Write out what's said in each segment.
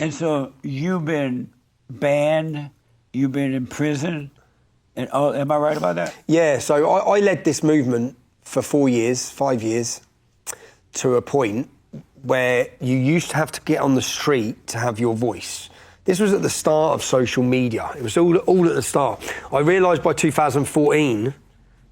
And so you've been banned, you've been in prison, and am I right about that? Yeah, so I led this movement for 5 years, to a point where you used to have to get on the street to have your voice. This was at the start of social media. It was all at the start. I realised by 2014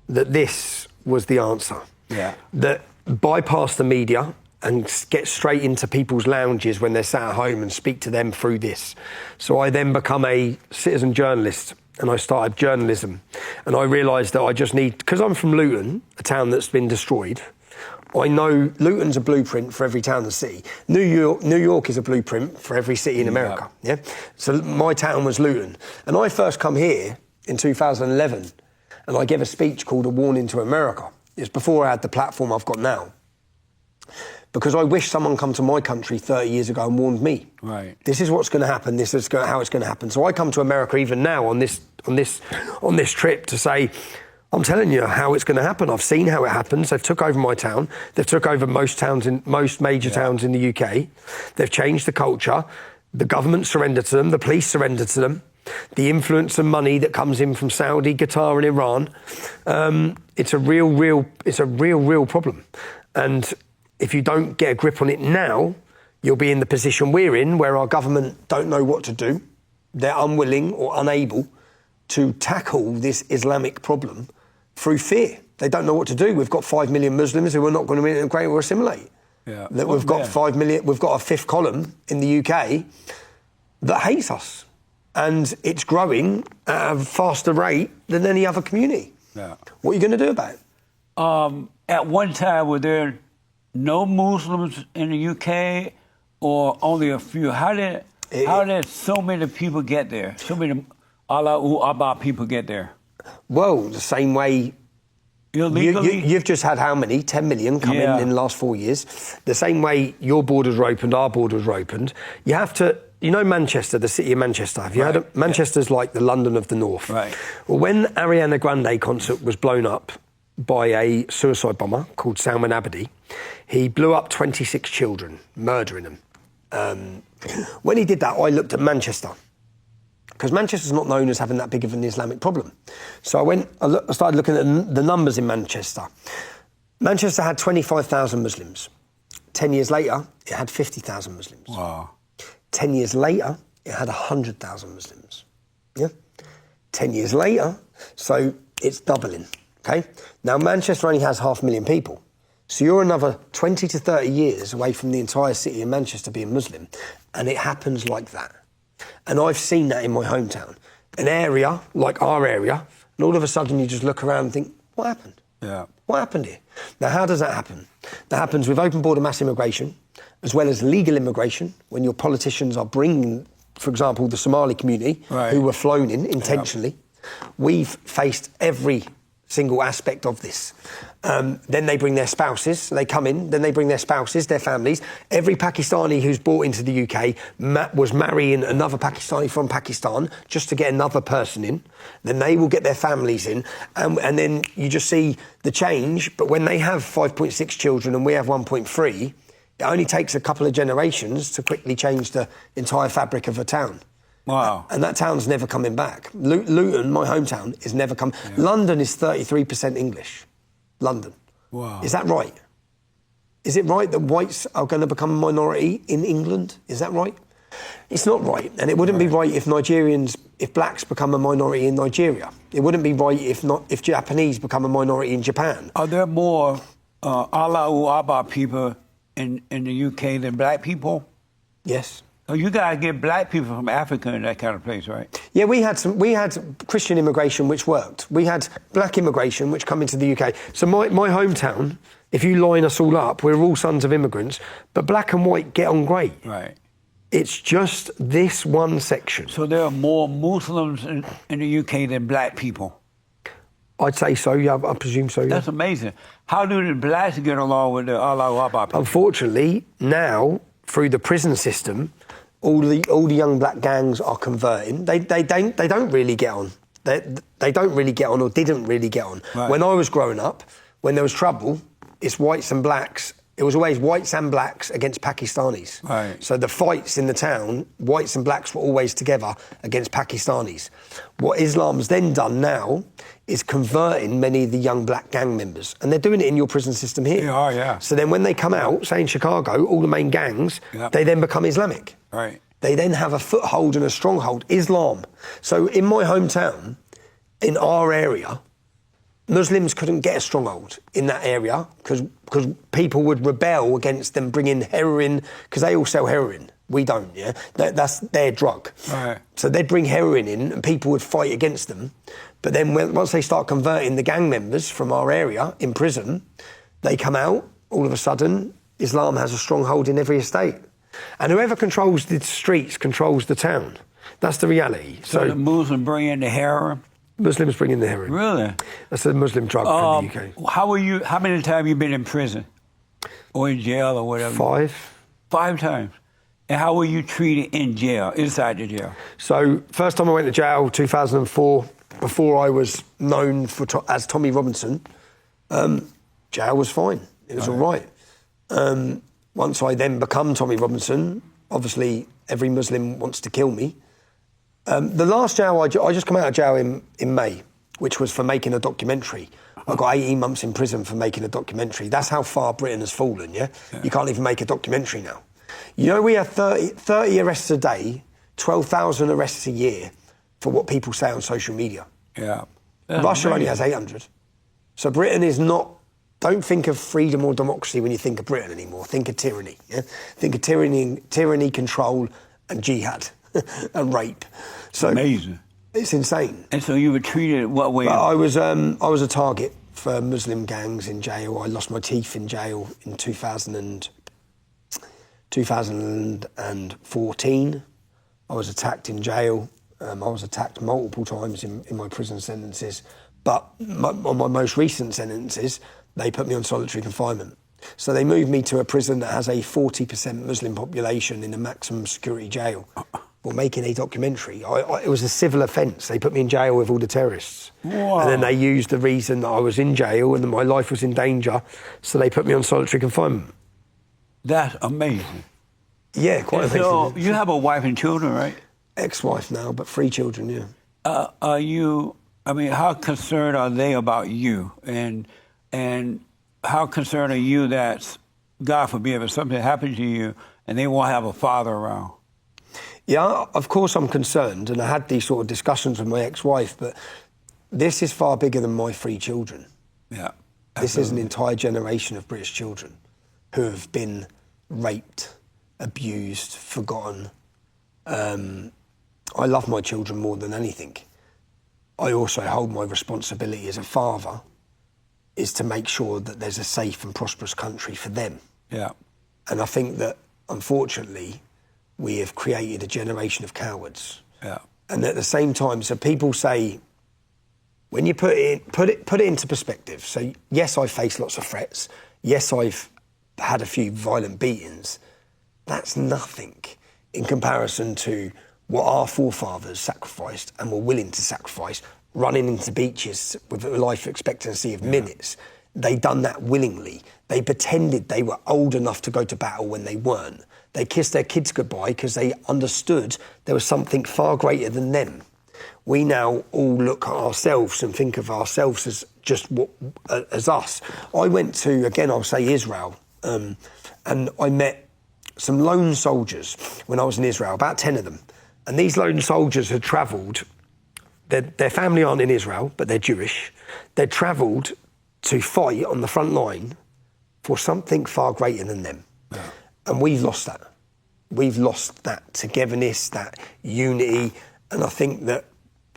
that this was the answer. Yeah. That bypass the media and get straight into people's lounges when they're sat at home and speak to them through this. So I then become a citizen journalist and I started journalism. And I realised that I just need, because I'm from Luton, a town that's been destroyed, I know Luton's a blueprint for every town and city. New York is a blueprint for every city in America. Yeah. So my town was Luton. And I first come here in 2011 and I gave a speech called A Warning to America. It's before I had the platform I've got now. Because I wish someone come to my country 30 years ago and warned me. Right. This is what's going to happen. This is how it's going to happen. So I come to America even now on this trip to say, I'm telling you how it's going to happen. I've seen how it happens. They've took over my town. They've took over most major towns in the UK. They've changed the culture. The government surrendered to them. The police surrendered to them. The influence and money that comes in from Saudi, Qatar, and Iran. It's a real problem. And if you don't get a grip on it now, you'll be in the position we're in, where our government don't know what to do. They're unwilling or unable to tackle this Islamic problem through fear. They don't know what to do. We've got 5 million Muslims who are not going to integrate or assimilate. Yeah. We've got 5 million. We've got a fifth column in the UK that hates us, and it's growing at a faster rate than any other community. Yeah. What are you going to do about it? At one time, were there no Muslims in the UK, or only a few? How did so many people get there? So many Allahu Akbar people get there? Well, the same way. Illegally? You've just had how many? 10 million come in the last 4 years. The same way your borders were opened, our borders were opened. You have to, you know Manchester, the city of Manchester. Have you heard of Manchester's like the London of the North. Right. Well, when Ariana Grande concert was blown up by a suicide bomber called Salman Abedi, he blew up 26 children, murdering them. When he did that, I looked at Manchester, because Manchester's not known as having that big of an Islamic problem. So I started looking at the numbers in Manchester. Manchester had 25,000 Muslims. 10 years later, it had 50,000 Muslims. Wow. 10 years later, it had 100,000 Muslims. Yeah? 10 years later, so it's doubling, okay? Now, Manchester only has 500,000 people. So you're another 20 to 30 years away from the entire city of Manchester being Muslim, and it happens like that. And I've seen that in my hometown. An area like our area, and all of a sudden you just look around and think, what happened? Yeah. What happened here? Now, how does that happen? That happens with open border mass immigration, as well as legal immigration, when your politicians are bringing, for example, the Somali community, who were flown in intentionally. Yeah. We've faced every single aspect of this. Then they bring their spouses, they come in, then they bring their spouses, their families. Every Pakistani who's brought into the UK was marrying another Pakistani from Pakistan just to get another person in. Then they will get their families in, and then you just see the change. But when they have 5.6 children and we have 1.3, it only takes a couple of generations to quickly change the entire fabric of a town. Wow. And that town's never coming back. Luton, my hometown, is never come. Yeah. London is 33% English. London. Wow. Is that right? Is it right that whites are going to become a minority in England? Is that right? It's not right. And it wouldn't be right if blacks become a minority in Nigeria. It wouldn't be right if Japanese become a minority in Japan. Are there more Allahu Akbar people in the UK than black people? Yes. Oh, you gotta get black people from Africa and that kind of place, right? Yeah, we had Christian immigration which worked. We had black immigration which come into the UK. So my hometown, if you line us all up, we're all sons of immigrants, but black and white get on great. Right. It's just this one section. So there are more Muslims in the UK than black people? I'd say so, yeah, I presume so, yeah. That's amazing. How do the blacks get along with the Allahu Akbar people? Unfortunately, now, through the prison system, all the young black gangs are converting. They don't really get on. They don't really get on, or didn't really get on. Right. When I was growing up, when there was trouble, it's whites and blacks It was always whites and blacks against Pakistanis. Right. So the fights in the town, whites and blacks were always together against Pakistanis. What Islam's then done now is converting many of the young black gang members. And they're doing it in your prison system here. They are, yeah. So then when they come out, say in Chicago, all the main gangs, they then become Islamic. Right. They then have a foothold and a stronghold, Islam. So in my hometown, in our area, Muslims couldn't get a stronghold in that area because people would rebel against them bringing heroin, because they all sell heroin. We don't, yeah? That's their drug. Right. So they'd bring heroin in and people would fight against them. But then once they start converting the gang members from our area in prison, they come out, all of a sudden, Islam has a stronghold in every estate. And whoever controls the streets controls the town. That's the reality. So the Muslims bring in the heroin? Muslims bring in the heroin. Really? That's a Muslim drug from the UK. How many times have you been in prison? Or in jail or whatever? 5. 5 times. And how were you treated in jail, inside the jail? So, first time I went to jail, 2004, before I was known as Tommy Robinson, jail was fine. It was all right. Once I then become Tommy Robinson, obviously every Muslim wants to kill me. The last jail, I just come out of jail in May, which was for making a documentary. I got 18 months in prison for making a documentary. That's how far Britain has fallen, yeah? You can't even make a documentary now. You know, we have 30 arrests a day, 12,000 arrests a year for what people say on social media. Yeah. Russia only has 800. So Britain is not... Don't think of freedom or democracy when you think of Britain anymore. Think of tyranny, yeah? Think of tyranny, control and jihad and rape. So amazing. It's insane. And so you were treated what way? I was a target for Muslim gangs in jail. I lost my teeth in jail in 2014. I was attacked in jail. I was attacked multiple times in my prison sentences. But on my most recent sentences, they put me on solitary confinement. So they moved me to a prison that has a 40% Muslim population in a maximum security jail for making a documentary. It was a civil offence. They put me in jail with all the terrorists. Wow. And then they used the reason that I was in jail and that my life was in danger, so they put me on solitary confinement. That's amazing. Yeah, quite amazing. So you have a wife and children, right? Ex-wife now, but 3 children, yeah. How concerned are they about you? And how concerned are you that, God forbid, if something happens to you and they won't have a father around? Yeah, of course I'm concerned, and I had these sort of discussions with my ex-wife, but this is far bigger than my 3 children. Yeah. This is an entire generation of British children who have been raped, abused, forgotten. I love my children more than anything. I also hold my responsibility as a father is to make sure that there's a safe and prosperous country for them. Yeah. And I think that, unfortunately, we have created a generation of cowards. Yeah. And at the same time, so people say, when you put it into perspective, so yes, I've faced lots of threats. Yes, I've had a few violent beatings. That's nothing in comparison to what our forefathers sacrificed and were willing to sacrifice, running into beaches with a life expectancy of minutes. They done that willingly. They pretended they were old enough to go to battle when they weren't. They kissed their kids goodbye because they understood there was something far greater than them. We now all look at ourselves and think of ourselves as just as us. I went to, again, I'll say Israel, and I met some lone soldiers when I was in Israel, about 10 of them. And these lone soldiers had travelled, their family aren't in Israel, but they're Jewish. They'd travelled to fight on the front line for something far greater than them. Yeah. And we've lost that. We've lost that togetherness, that unity. And I think that,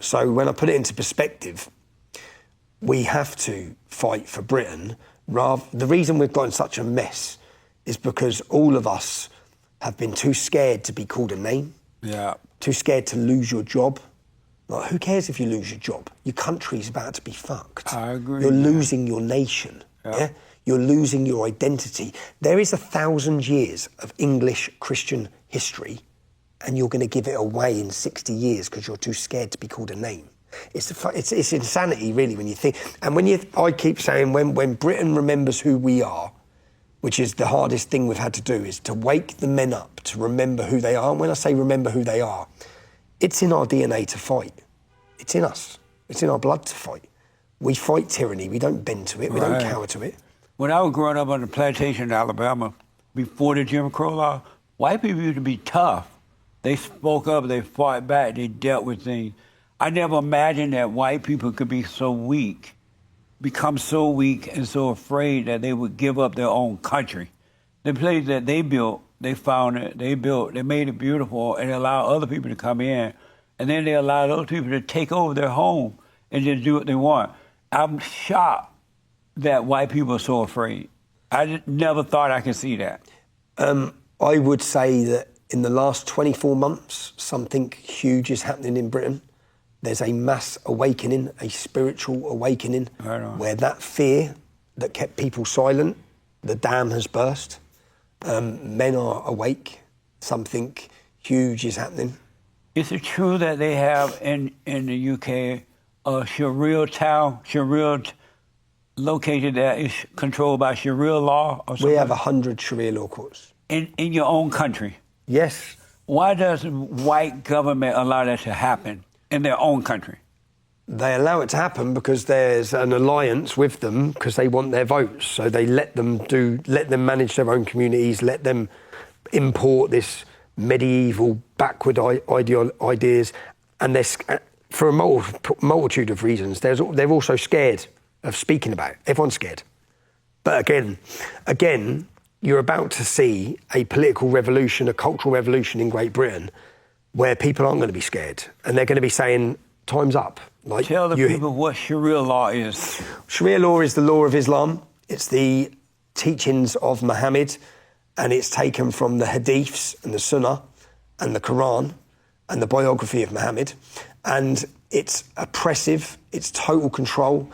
so when I put it into perspective, we have to fight for Britain. The reason we've got in such a mess is because all of us have been too scared to be called a name. Yeah. Too scared to lose your job. Like, who cares if you lose your job? Your country's about to be fucked. I agree. You're losing your nation. Yeah? You're losing your identity. There is 1,000 years of English Christian history, and you're going to give it away in 60 years because you're too scared to be called a name. It's insanity, really, when you think. And I keep saying, when Britain remembers who we are, which is the hardest thing we've had to do, is to wake the men up to remember who they are. And when I say remember who they are, it's in our DNA to fight. It's in us. It's in our blood to fight. We fight tyranny. We don't bend to it. We don't cower to it. When I was growing up on the plantation in Alabama, before the Jim Crow law, white people used to be tough. They spoke up, they fought back, they dealt with things. I never imagined that white people could be so weak, become so weak and so afraid that they would give up their own country. The place that they built, they found it, they built, they made it beautiful, and they allowed other people to come in. And then they allowed those people to take over their home and just do what they want. I'm shocked that white people are so afraid. I never thought I could see that. I would say that in the last 24 months, something huge is happening in Britain. There's a mass awakening, a spiritual awakening, where that fear that kept people silent, the dam has burst. Men are awake. Something huge is happening. Is it true that they have in the UK a Sharia town, located there is controlled by Sharia law or something? We have 100 Sharia law courts. In your own country? Yes. Why does the white government allow that to happen in their own country? They allow it to happen because there's an alliance with them because they want their votes. So they let them manage their own communities, let them import this medieval, backward ideas. And for a multitude of reasons, they're also scared of speaking about it. Everyone's scared. But again, you're about to see a political revolution, a cultural revolution in Great Britain where people aren't going to be scared. And they're going to be saying, time's up. Like, tell the people what Sharia law is. Sharia law is the law of Islam. It's the teachings of Muhammad, and it's taken from the Hadiths and the Sunnah and the Quran and the biography of Muhammad. And it's oppressive, it's total control.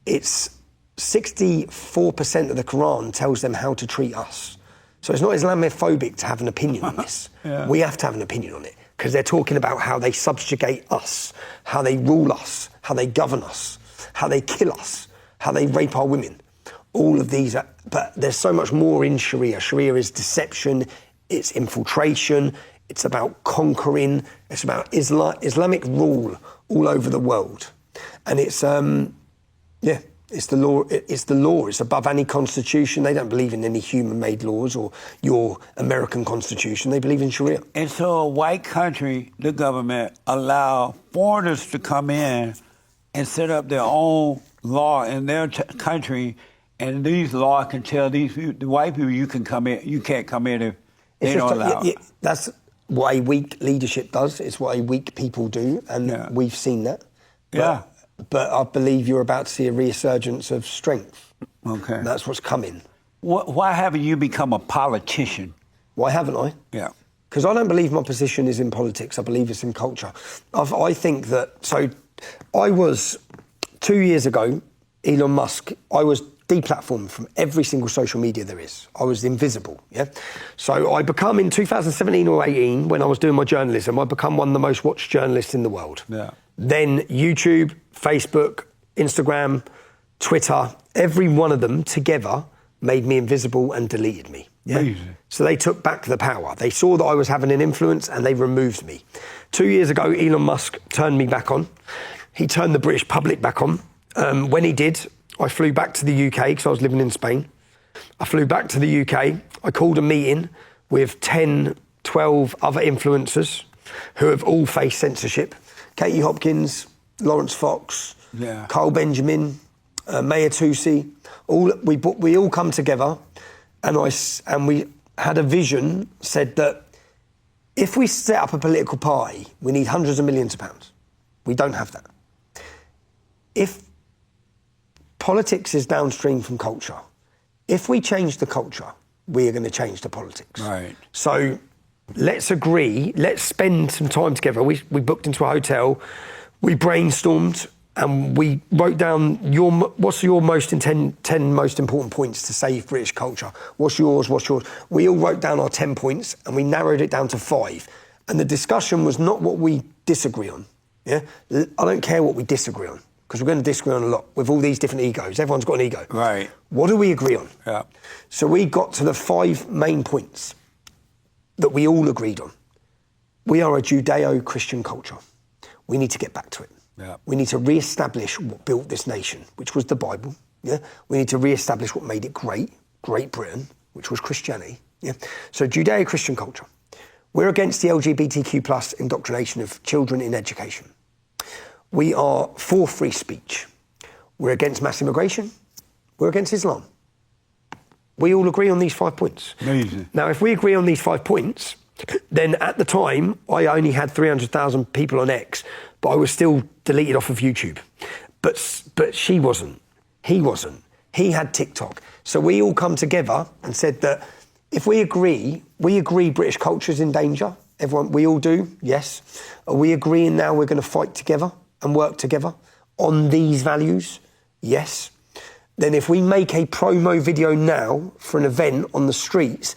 It's 64% of the Quran tells them how to treat us. So it's not Islamophobic to have an opinion on this. Yeah. We have to have an opinion on it because they're talking about how they subjugate us, how they rule us, how they govern us, how they kill us, how they rape our women. All of these are, but there's so much more in Sharia. Sharia is deception, it's infiltration, it's about conquering, it's about Islamic rule all over the world. And it's, it's the law. It's above any constitution. They don't believe in any human-made laws or your American constitution. They believe in Sharia. And so a white country, the government, allow foreigners to come in and set up their own law in their country, and these laws can tell the white people you can come in, you can't come in if they don't allow. That's what a weak leadership does. It's what a weak people do, and we've seen that. But I believe you're about to see a resurgence of strength. Okay. That's what's coming. Why haven't you become a politician? Why haven't I? Yeah. Because I don't believe my position is in politics. I believe it's in culture. I think that... So I was... 2 years ago, Elon Musk, I was deplatformed from every single social media there is. I was invisible, yeah? So I become, in 2017 or 18, when I was doing my journalism, I become one of the most watched journalists in the world. Yeah. Then YouTube, Facebook, Instagram, Twitter, every one of them together made me invisible and deleted me. Yeah? Amazing. So they took back the power. They saw that I was having an influence and they removed me. 2 years ago, Elon Musk turned me back on. He turned the British public back on. When he did, I flew back to the UK because I was living in Spain. I flew back to the UK. I called a meeting with 10, 12 other influencers who have all faced censorship. Katie Hopkins, Lawrence Fox, Carl Benjamin, Maya Tusi, we all come together, and we had a vision, said that if we set up a political party, we need hundreds of millions of pounds. We don't have that. If politics is downstream from culture, if we change the culture, we are going to change the politics. Right. So let's agree, let's spend some time together. We booked into a hotel, we brainstormed, and we wrote down what's your 10 most important points to save British culture. What's yours? We all wrote down our 10 points and we narrowed it down to 5. And the discussion was not what we disagree on. Yeah, I don't care what we disagree on. because we're going to disagree on a lot with all these different egos. Everyone's got an ego. Right. What do we agree on? Yeah. So we got to the 5 main points that we all agreed on. We are a Judeo-Christian culture. We need to get back to it. Yeah. We need to re-establish what built this nation, which was the Bible. Yeah. We need to re-establish what made it great, Great Britain, which was Christianity. Yeah. So Judeo-Christian culture. We're against the LGBTQ plus indoctrination of children in education. We are for free speech. We're against mass immigration. We're against Islam. We all agree on these 5 points. Amazing. Now, if we agree on these 5 points, then at the time, I only had 300,000 people on X, but I was still deleted off of YouTube. But she wasn't. He wasn't. He had TikTok. So we all come together and said that if we agree British culture's in danger. Everyone, we all do, yes. Are we agreeing now we're going to fight together and work together on these values? Yes. Then if we make a promo video now for an event on the streets,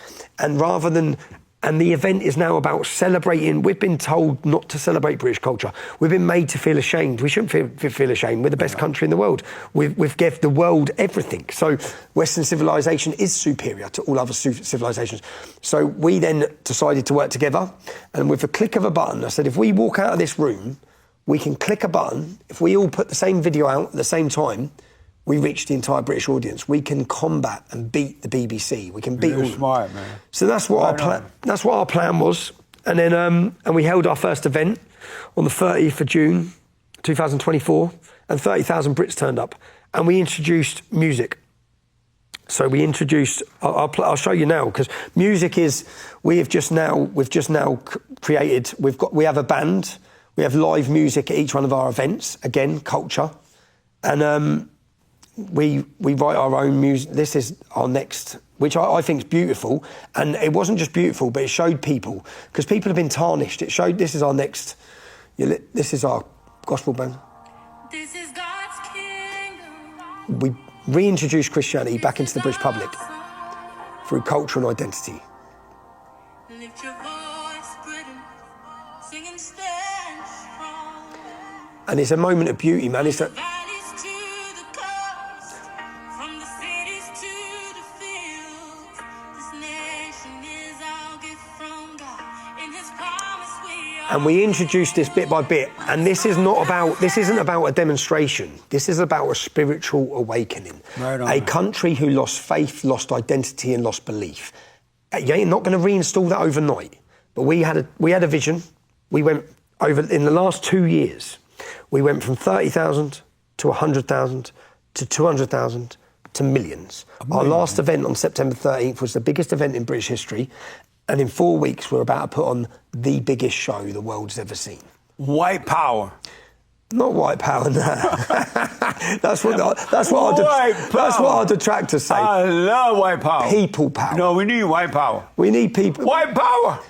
and the event is now about celebrating, we've been told not to celebrate British culture. We've been made to feel ashamed. We shouldn't feel ashamed. We're the best country in the world. We've given the world everything. So Western civilization is superior to all other civilizations. So we then decided to work together, and with a click of a button, I said, if we walk out of this room, we can click a button. If we all put the same video out at the same time, we reach the entire British audience. We can combat and beat the BBC. We can beat all. You're smart, man. So that's what that's what our plan was. And then and we held our first event on the 30th of June, 2024, and 30,000 Brits turned up. And we introduced music. So we introduced. I'll show you now, because music is. We've just now created. We have a band. We have live music at each one of our events. Again, culture, and. We write our own music. This is our next, which I think is beautiful. And it wasn't just beautiful, but it showed people, because people have been tarnished. It showed, this is our next, this is our gospel band. This is God's kingdom. We reintroduced Christianity back into the British public through culture and identity. Lift your voice, Britain, sing and stand strong. And it's a moment of beauty, man. It's a, Valleys to the coast, from the cities to the fields. This nation is our gift from God. In His promise we are. and we introduced this bit by bit. And this isn't about a demonstration. This is about a spiritual awakening. Right on. A country who lost faith, lost identity, and lost belief. You're not going to reinstall that overnight. But we had a vision. We went over, in the last 2 years, we went from 30,000 to 100,000 to 200,000 to millions. Our last event on September 13th was the biggest event in British history. And in 4 weeks, we're about to put on the biggest show the world's ever seen. White power. Not white power, no. That's what our detractors say. I love white power. People power. No, we need white power. We need people. White power.